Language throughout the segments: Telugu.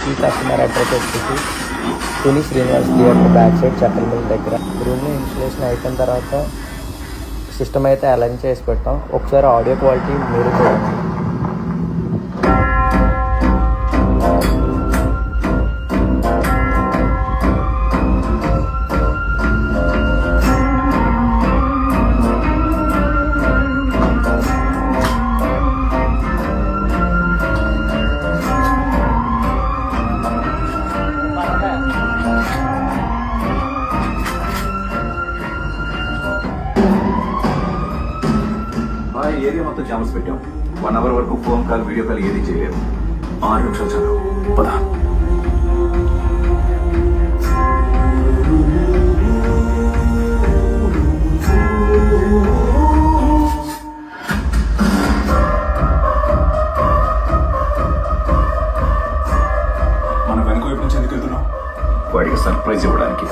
ఈ కస్టమర్ అడ్రస్ వచ్చేసి Tuni Srinivas theatre back side చక్కెర మిల్ దగ్గర. రూమ్లో ఇన్స్టలేషన్ అయిపోయిన తర్వాత సిస్టమ్ అయితే అలైన్ చేసి పెట్టాం. ఒకసారి ఆడియో క్వాలిటీ మీరు చూడండి. ఏరియా మొత్తం జామ్స్ పెట్టాం. 1 అవర్ వరకు ఫోన్ కాల్ వీడియో కాల్ ఏది చేయలేదు. 6 నిమిషాలు చాలు. పద. మన వెనక వైపు నుంచి ఎందుకు వెళ్తున్నాం? వాడికి సర్ప్రైజ్ ఇవ్వడానికి.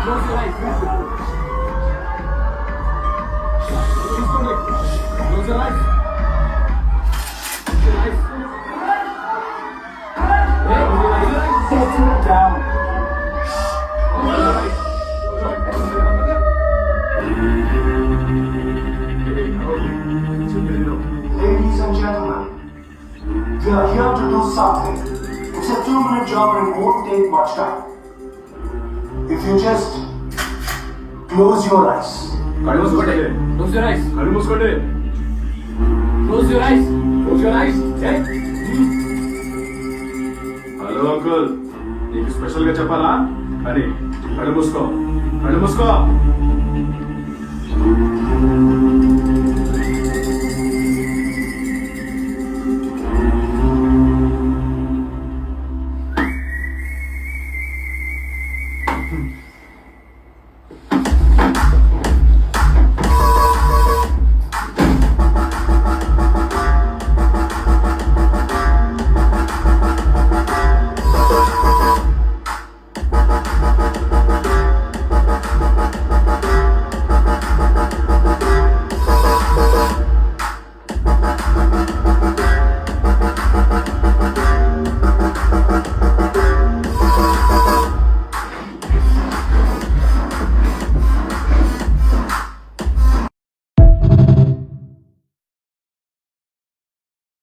Close your eyes. Settle down. Ladies and gentlemen, we are here to do something. It's a 2-minute job and it won't take much time. If you just close your eyes. Close your eyes. Close your eyes. Close your eyes. Hello uncle, నీకు స్పెషల్ గా చెప్పాలా అని? కళ్ళు మూసుకో, కళ్ళు మూసుకో.